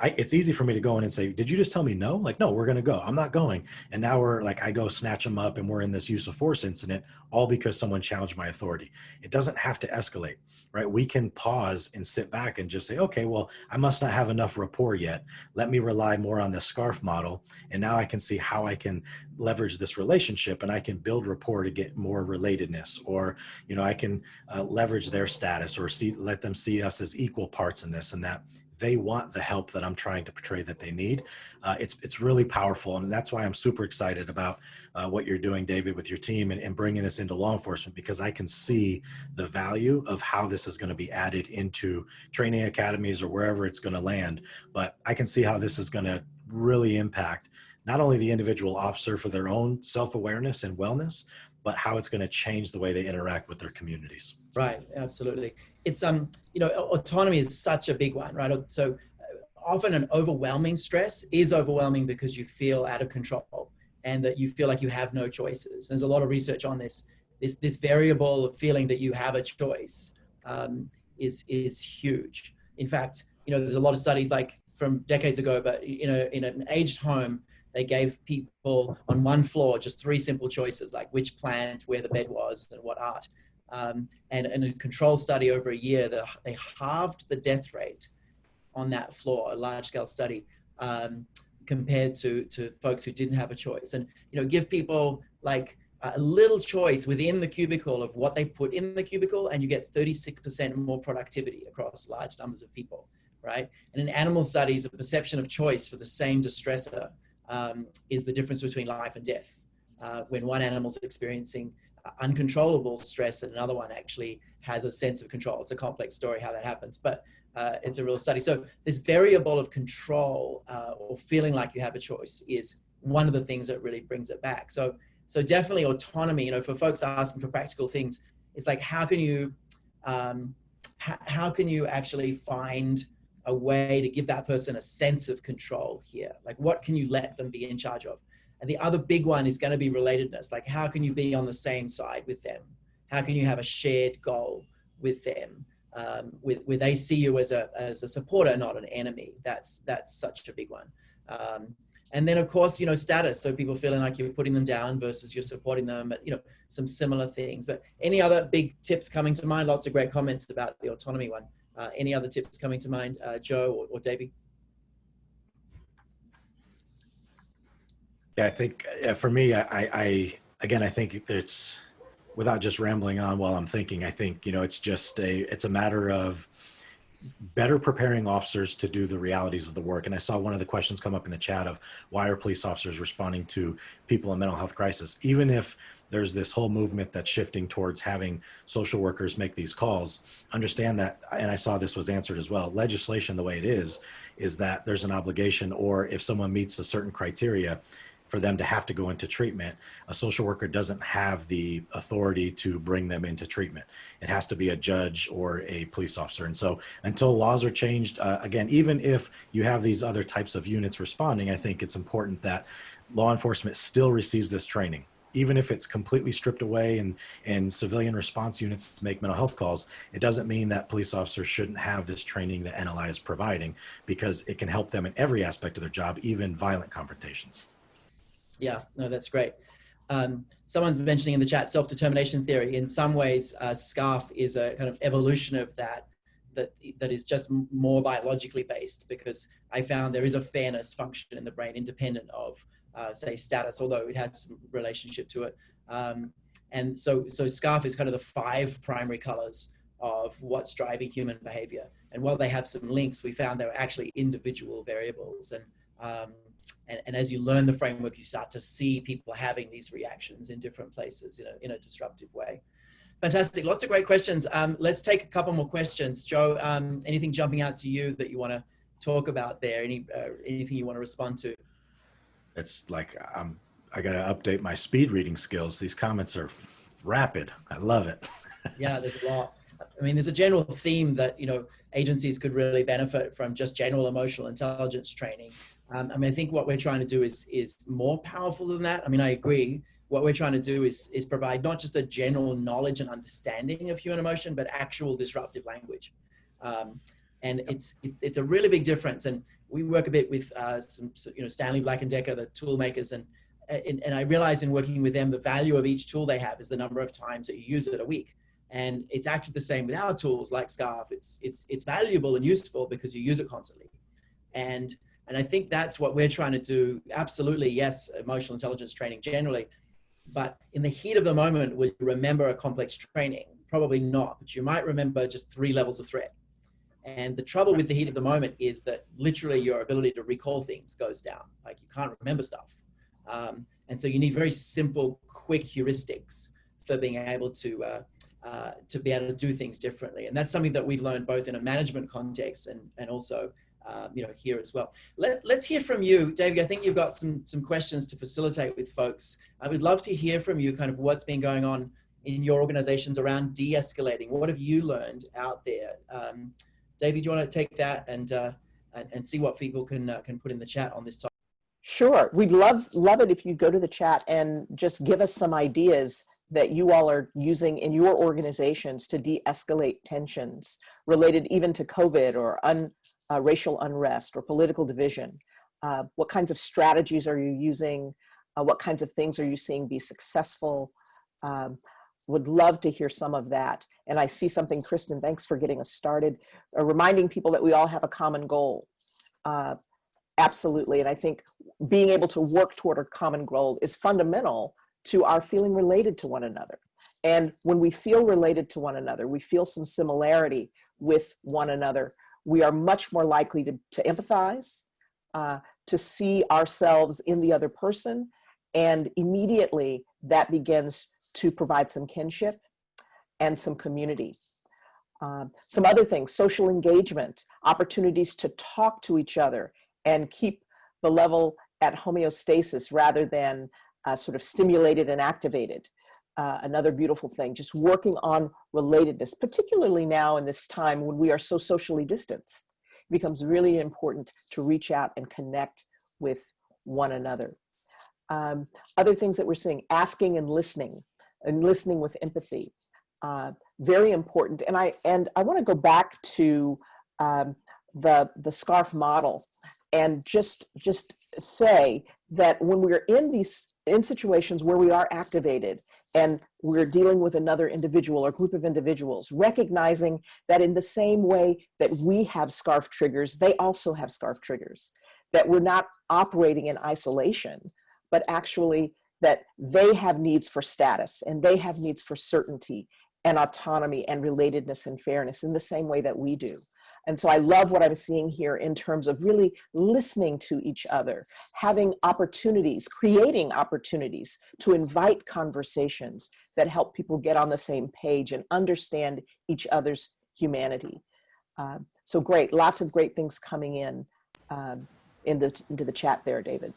it's easy for me to go in and say, did you just tell me no? Like, no, we're going to go. I'm not going. And now we're like, I go snatch them up and we're in this use of force incident, all because someone challenged my authority. It doesn't have to escalate, right? We can pause and sit back and just say, okay, well, I must not have enough rapport yet. Let me rely more on the SCARF model. And now I can see how I can leverage this relationship and I can build rapport to get more relatedness, or, you know, I can leverage their status or let them see us as equal parts in this and that. They want the help that I'm trying to portray that they need. It's really powerful. And that's why I'm super excited about what you're doing, David, with your team and bringing this into law enforcement, because I can see the value of how this is going to be added into training academies or wherever it's going to land. But I can see how this is going to really impact not only the individual officer for their own self-awareness and wellness, but how it's going to change the way they interact with their communities.
Right, absolutely. It's you know, autonomy is such a big one, right? So often an overwhelming stress is overwhelming because you feel out of control and that you feel like you have no choices. There's a lot of research on this variable of feeling that you have a choice is huge. In fact, you know, there's a lot of studies like from decades ago, but you know, in an aged home, they gave people on one floor just 3 simple choices, like which plant, where the bed was, and what art. And in a control study over a year, they halved the death rate on that floor, a large-scale study, compared to folks who didn't have a choice. And, you know, give people like a little choice within the cubicle of what they put in the cubicle, and you get 36% more productivity across large numbers of people, right? And in animal studies, a perception of choice for the same distressor is the difference between life and death. When one animal's experiencing uncontrollable stress and another one actually has a sense of control. It's a complex story how that happens, but it's a real study. So this variable of control or feeling like you have a choice is one of the things that really brings it back. So So definitely autonomy, you know, for folks asking for practical things, it's like, how can you actually find a way to give that person a sense of control here? Like, what can you let them be in charge of? And the other big one is going to be relatedness. Like, how can you be on the same side with them? How can you have a shared goal with them, where they see you as a supporter, not an enemy? That's such a big one. And then, of course, you know, status. So people feeling like you're putting them down versus you're supporting them, you know, some similar things. But any other big tips coming to mind? Lots of great comments about the autonomy one. Any other tips coming to mind, Joe or Davey?
Yeah, I think for me, I think it's, without just rambling on while I'm thinking, I think, you know, it's a matter of better preparing officers to do the realities of the work. And I saw one of the questions come up in the chat of, why are police officers responding to people in mental health crisis? Even if there's this whole movement that's shifting towards having social workers make these calls, understand that, and I saw this was answered as well, legislation, the way it is that there's an obligation, or if someone meets a certain criteria, for them to have to go into treatment. A social worker doesn't have the authority to bring them into treatment. It has to be a judge or a police officer. And so until laws are changed, again, even if you have these other types of units responding, I think it's important that law enforcement still receives this training. Even if it's completely stripped away and civilian response units make mental health calls, it doesn't mean that police officers shouldn't have this training that NLI is providing, because it can help them in every aspect of their job, even violent confrontations.
Yeah, no, that's great. Someone's mentioning in the chat self-determination theory. In some ways, SCARF is a kind of evolution of that is just more biologically based, because I found there is a fairness function in the brain independent of, say, status, although it has some relationship to it. And so SCARF is kind of the 5 primary colors of what's driving human behavior. And while they have some links, we found they're actually individual variables. And as you learn the framework, you start to see people having these reactions in different places, in a disruptive way. Fantastic. Lots of great questions. Let's take a couple more questions. Joe, anything jumping out to you that you want to talk about there? Anything you want to respond to?
It's like, I got to update my speed reading skills. These comments are rapid. I love it.
Yeah, there's a lot. I mean, there's a general theme that, agencies could really benefit from just general emotional intelligence training. I mean, I think what we're trying to do is more powerful than that. I mean, I agree. What we're trying to do is provide not just a general knowledge and understanding of human emotion, but actual disruptive language. And it's a really big difference. And we work a bit with Stanley Black & Decker, the tool makers, and I realize in working with them, the value of each tool they have is the number of times that you use it a week. And it's actually the same with our tools like SCARF. It's valuable and useful because you use it constantly. And I think that's what we're trying to do. Absolutely, yes, emotional intelligence training generally. But in the heat of the moment, will you remember a complex training? Probably not, but you might remember just 3 levels of threat. And the trouble with the heat of the moment is that literally your ability to recall things goes down. Like, you can't remember stuff. And so you need very simple, quick heuristics for being able to be able to do things differently. And that's something that we've learned both in a management context and also here as well. Let's hear from you, David. I think you've got some questions to facilitate with folks. I would love to hear from you kind of what's been going on in your organizations around de-escalating. What have you learned out there? David, do you want to take that and see what people can put in the chat on this topic?
Sure. We'd love it if you go to the chat and just give us some ideas that you all are using in your organizations to de-escalate tensions related even to COVID or racial unrest or political division. What kinds of strategies are you using? What kinds of things are you seeing be successful? Would love to hear some of that. And I see something, Kristen, thanks for getting us started, reminding people that we all have a common goal. Absolutely. And I think being able to work toward a common goal is fundamental to our feeling related to one another. And when we feel related to one another, we feel some similarity with one another, we are much more likely to empathize, to see ourselves in the other person, and immediately that begins to provide some kinship and some community. Some other things, social engagement, opportunities to talk to each other and keep the level at homeostasis rather than sort of stimulated and activated. Another beautiful thing, just working on relatedness, particularly now in this time when we are so socially distanced. It becomes really important to reach out and connect with one another. Other things that we're seeing, asking and listening with empathy, very important. And I want to go back to the SCARF model and just say that when we're in situations where we are activated and we're dealing with another individual or group of individuals, recognizing that in the same way that we have SCARF triggers, they also have SCARF triggers, that we're not operating in isolation, but actually that they have needs for status and they have needs for certainty and autonomy and relatedness and fairness in the same way that we do. And so I love what I'm seeing here in terms of really listening to each other, having opportunities, creating opportunities to invite conversations that help people get on the same page and understand each other's humanity. So great, lots of great things coming into the chat there, David.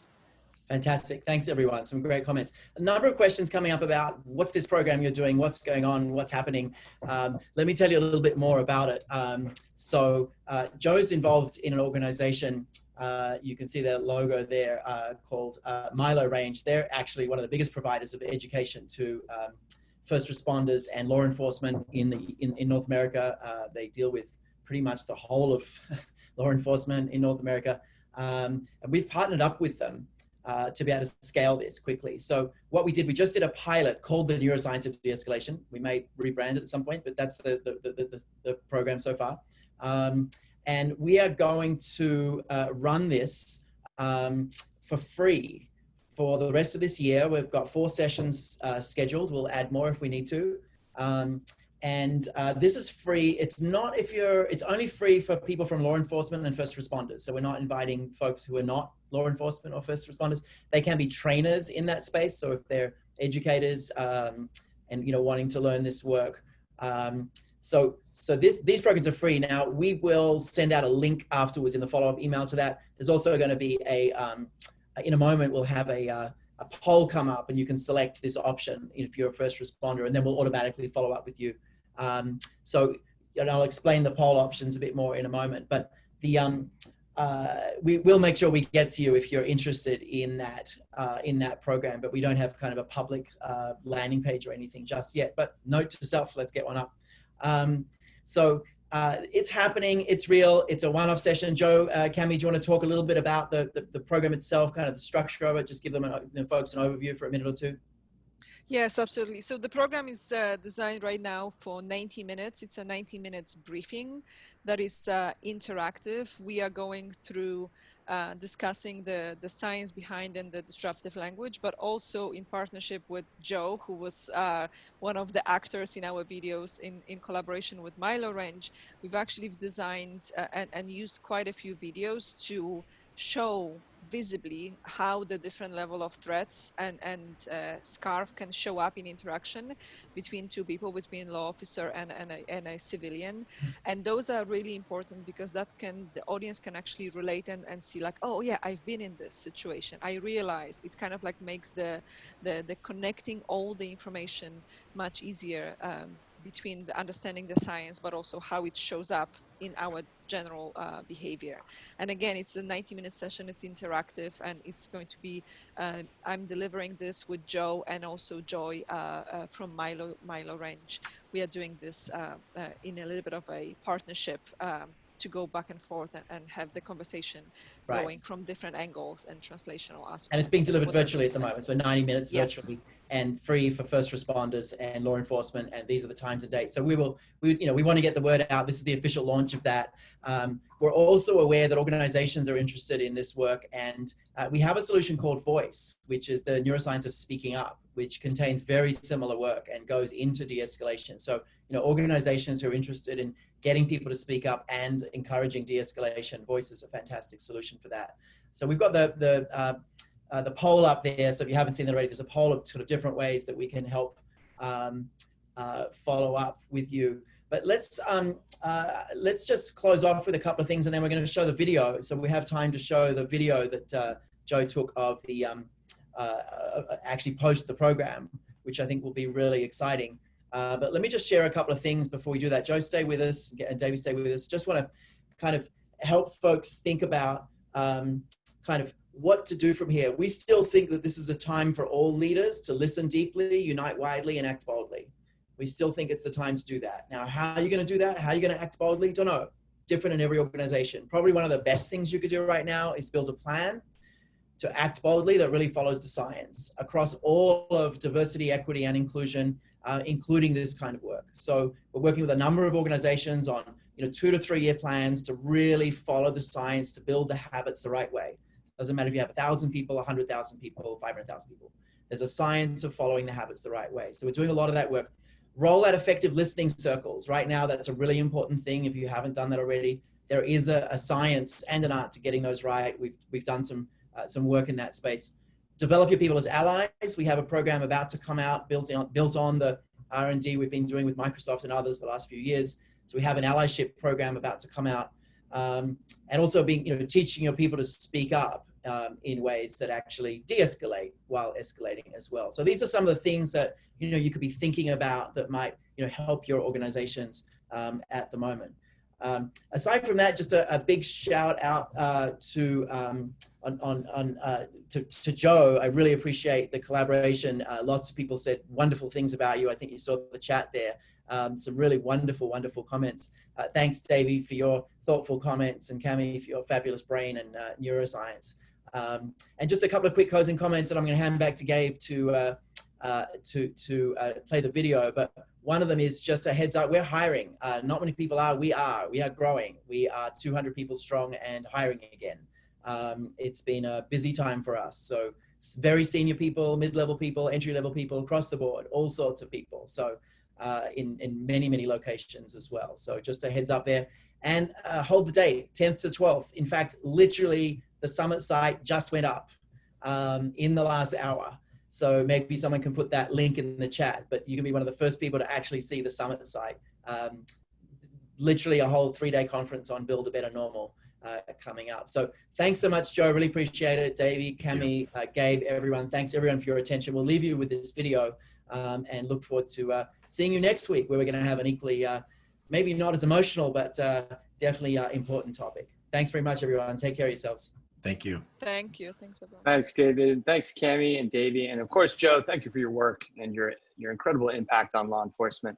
Fantastic. Thanks, everyone. Some great comments. A number of questions coming up about what's this program you're doing, what's going on, what's happening. Let me tell you a little bit more about it. Joe's involved in an organization, you can see their logo there, called MILO Range. They're actually one of the biggest providers of education to first responders and law enforcement in North America. They deal with pretty much the whole of law enforcement in North America. And we've partnered up with them to be able to scale this quickly. So what we did, we just did a pilot called the Neuroscience of De-escalation. We may rebrand it at some point, but that's the program so far. And we are going to run this for free for the rest of this year. We've got 4 sessions scheduled. We'll add more if we need to. This is free. It's only free for people from law enforcement and first responders. So we're not inviting folks who are not law enforcement or first responders. They can be trainers in that space. So if they're educators and wanting to learn this work. So these programs are free. Now we will send out a link afterwards in the follow-up email to that. There's also going to be in a moment, we'll have a poll come up and you can select this option if you're a first responder, and then we'll automatically follow up with you. I'll explain the poll options a bit more in a moment, but we will make sure we get to you if you're interested in that program, but we don't have kind of a public landing page or anything just yet, but note to self, let's get one up. It's happening, it's real, it's a one-off session. Joe, Cami, do you want to talk a little bit about the program itself, kind of the structure of it, just give them the folks an overview for a minute or two?
Yes, absolutely. So the program is designed right now for 90 minutes. It's a 90 minutes briefing that is interactive. We are going through discussing the science behind and the disruptive language, but also in partnership with Joe, who was one of the actors in our videos in collaboration with MILO Range. We've actually designed and used quite a few videos to show visibly how the different level of threats and SCARF can show up in interaction between two people, between law officer and a civilian. And those are really important because the audience can actually relate and see like, oh yeah, I've been in this situation. I realize it kind of like makes the connecting all the information much easier between the understanding the science, but also how it shows up in our general behavior. And again, it's a 90-minute session, it's interactive, and it's going to be, I'm delivering this with Joe and also Joy from MILO Range. We are doing this in a little bit of a partnership to go back and forth and have the conversation going from different angles and translational aspects.
And it's being delivered virtually at the moment, so 90 minutes virtually and free for first responders and law enforcement, and these are the times and dates. So we want to get the word out. This is the official launch of that. We're also aware that organizations are interested in this work, and we have a solution called Voice, which is the neuroscience of speaking up, which contains very similar work and goes into de-escalation. So, organizations who are interested in getting people to speak up and encouraging de-escalation, Voice is a fantastic solution for that. So we've got the poll up there. So if you haven't seen that already, there's a poll of sort of different ways that we can help follow up with you. But let's just close off with a couple of things, and then we're going to show the video. So we have time to show the video that Joe took of actually post the program, which I think will be really exciting. But let me just share a couple of things before we do that. Joe, stay with us, and David, stay with us. Just want to kind of help folks think about kind of what to do from here. We still think that this is a time for all leaders to listen deeply, unite widely, and act boldly. We still think it's the time to do that. Now, how are you going to do that? How are you going to act boldly? Don't know. It's different in every organization. Probably one of the best things you could do right now is build a plan to act boldly that really follows the science across all of diversity, equity, and inclusion, including this kind of work. So we're working with a number of organizations on 2 to 3 year plans to really follow the science, to build the habits the right way. Doesn't matter if you have 1,000 people, 100,000 people, 500,000 people. There's a science of following the habits the right way. So we're doing a lot of that work. Roll out effective listening circles. Right now, that's a really important thing. If you haven't done that already, there is a science and an art to getting those right. We've done some work in that space. Develop your people as allies. We have a program about to come out built on the R&D we've been doing with Microsoft and others the last few years. So we have an allyship program about to come out, and also teaching your people to speak up in ways that actually de-escalate while escalating as well. So these are some of the things that you could be thinking about that might help your organizations at the moment. Aside from that, just a big shout out to Joe. I really appreciate the collaboration. Lots of people said wonderful things about you. I think you saw the chat there. Some really wonderful comments. Thanks, Davey, for your thoughtful comments, and Cami for your fabulous brain and neuroscience. And just a couple of quick closing comments, and I'm going to hand back to Gabe to play the video. But one of them is just a heads up: we're hiring. Not many people are. We are growing. We are 200 people strong and hiring again. It's been a busy time for us. So very senior people, mid-level people, entry-level people, across the board, all sorts of people. So in many locations as well. So just a heads up there. And hold the date, 10th to 12th. In fact, literally the summit site just went up in the last hour. So maybe someone can put that link in the chat, but you can be one of the first people to actually see the summit site. Literally a whole 3-day conference on Build a Better Normal coming up. So thanks so much, Joe. Really appreciate it. Davey, Cami, Gabe, everyone. Thanks everyone for your attention. We'll leave you with this video and look forward to seeing you next week, where we're going to have an equally, maybe not as emotional, but definitely important topic. Thanks very much, everyone. Take care of yourselves.
Thank you.
Thank you. Thanks, everyone.
Thanks, David. Thanks, Cami and Davey. And of course, Joe, thank you for your work and your incredible impact on law enforcement.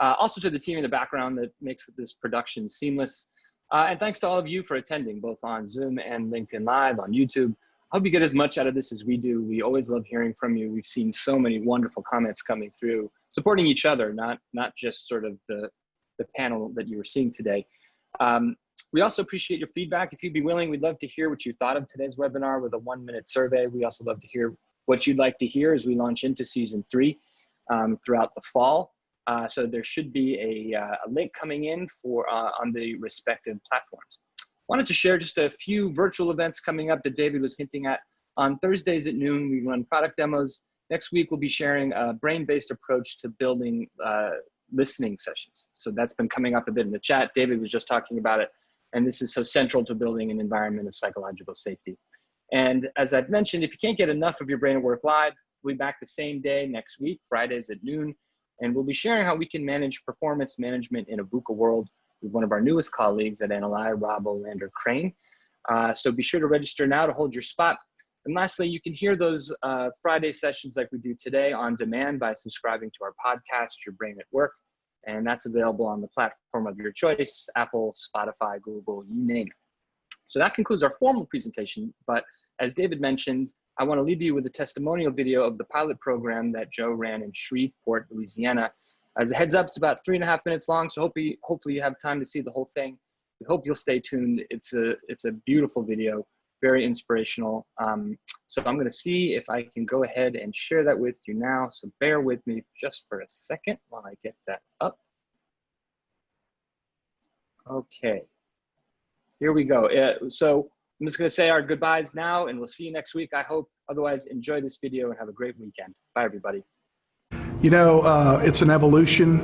Also to the team in the background that makes this production seamless. And thanks to all of you for attending, both on Zoom and LinkedIn Live, on YouTube. I hope you get as much out of this as we do. We always love hearing from you. We've seen so many wonderful comments coming through, supporting each other, not just sort of the panel that you were seeing today. We also appreciate your feedback. If you'd be willing, we'd love to hear what you thought of today's webinar with a 1-minute survey. We also love to hear what you'd like to hear as we launch into season 3 throughout the fall. So there should be a link coming in for on the respective platforms. Wanted to share just a few virtual events coming up that David was hinting at. On Thursdays at noon, we run product demos. Next week, we'll be sharing a brain-based approach to building listening sessions. So that's been coming up a bit in the chat. David was just talking about it. And this is so central to building an environment of psychological safety. And as I've mentioned, if you can't get enough of your Brain at Work Live, we'll be back the same day next week, Fridays at noon. And we'll be sharing how we can manage performance management in a VUCA world with one of our newest colleagues at NLI, Rob Olander Crane. So be sure to register now to hold your spot. And lastly, you can hear those Friday sessions like we do today on demand by subscribing to our podcast, Your Brain at Work. And that's available on the platform of your choice, Apple, Spotify, Google, you name it. So that concludes our formal presentation. But as David mentioned, I want to leave you with a testimonial video of the pilot program that Joe ran in Shreveport, Louisiana. As a heads up, it's about 3.5 minutes long, so hopefully you have time to see the whole thing. We hope you'll stay tuned. It's a beautiful video, very inspirational. So I'm going to see if I can go ahead and share that with you now. So bear with me just for a second while I get that up. Okay, here we go. So I'm just going to say our goodbyes now, and we'll see you next week, I hope. Otherwise, enjoy this video and have a great weekend. Bye, everybody.
You know, it's an evolution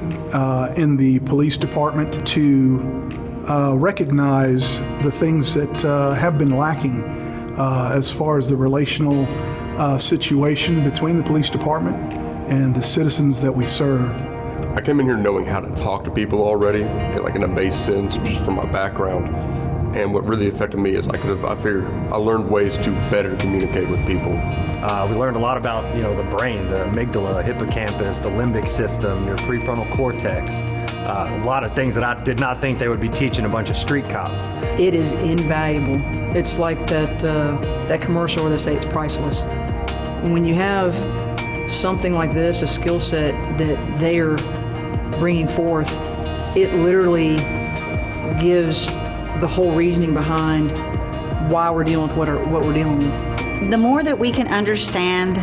in the police department to recognize the things that have been lacking as far as the relational situation between the police department and the citizens that we serve.
I came in here knowing how to talk to people already, like in a base sense, just from my background. And what really affected me is I learned ways to better communicate with people.
We learned a lot about, the brain, the amygdala, hippocampus, the limbic system, your prefrontal cortex. A lot of things that I did not think they would be teaching a bunch of street cops.
It is invaluable. It's like that commercial where they say it's priceless. When you have something like this, a skill set that they are bringing forth, it literally gives the whole reasoning behind why we're dealing with what we're dealing with.
The more that we can understand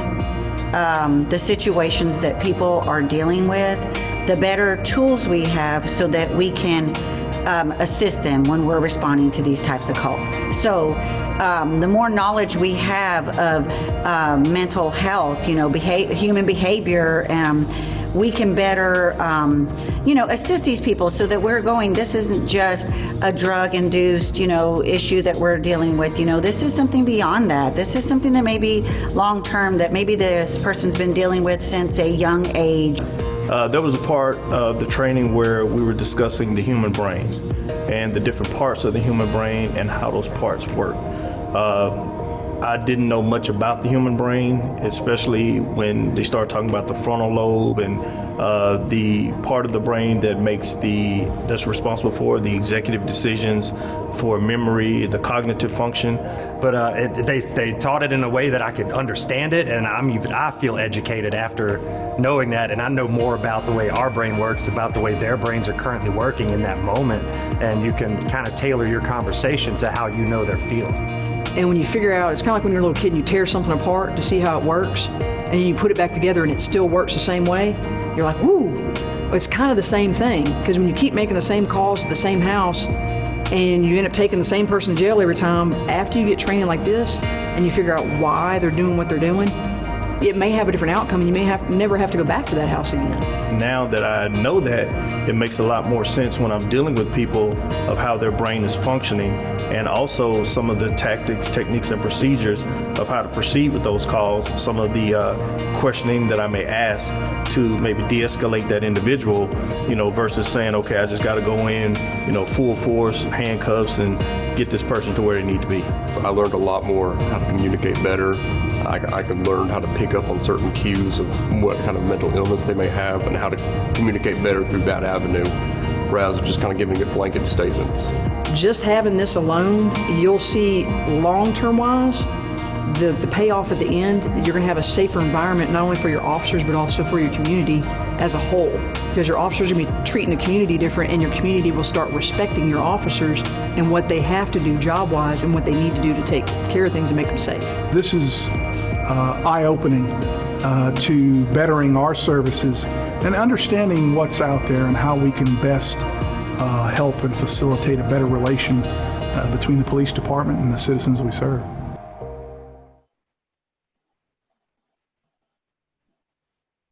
the situations that people are dealing with, the better tools we have so that we can assist them when we're responding to these types of calls. So the more knowledge we have of mental health, human behavior, we can better, assist these people so that we're going, this isn't just a drug-induced, issue that we're dealing with. This is something beyond that. This is something that may be long-term, that maybe this person's been dealing with since a young age.
There was a part of the training where we were discussing the human brain and the different parts of the human brain and how those parts work. I didn't know much about the human brain, especially when they started talking about the frontal lobe and the part of the brain that's responsible for the executive decisions, for memory, the cognitive function.
But they taught it in a way that I could understand it, and I feel educated after knowing that, and I know more about the way our brain works, about the way their brains are currently working in that moment, and you can kind of tailor your conversation to how you know they're feeling.
And when you figure out, it's kind of like when you're a little kid and you tear something apart to see how it works, and then you put it back together and it still works the same way, you're like, whoo! It's kind of the same thing, because when you keep making the same calls to the same house, and you end up taking the same person to jail every time, after you get training like this, and you figure out why they're doing what they're doing, it may have a different outcome, and you may never have to go back to that house again.
Now that I know that, it makes a lot more sense when I'm dealing with people of how their brain is functioning, and also some of the tactics, techniques, and procedures of how to proceed with those calls, some of the questioning that I may ask to maybe de-escalate that individual, versus saying, okay, I just got to go in, full force, handcuffs, and get this person to where they need to be.
I learned a lot more how to communicate better. I can learn how to pick up on certain cues of what kind of mental illness they may have and how to communicate better through that avenue, rather than just kind of giving it blanket statements.
Just having this alone, you'll see long-term wise, the payoff at the end, you're going to have a safer environment, not only for your officers, but also for your community as a whole. Because your officers are going to be treating the community different, and your community will start respecting your officers and what they have to do job-wise and what they need to do to take care of things and make them safe.
This is eye-opening to bettering our services and understanding what's out there and how we can best help and facilitate a better relation between the police department and the citizens we serve.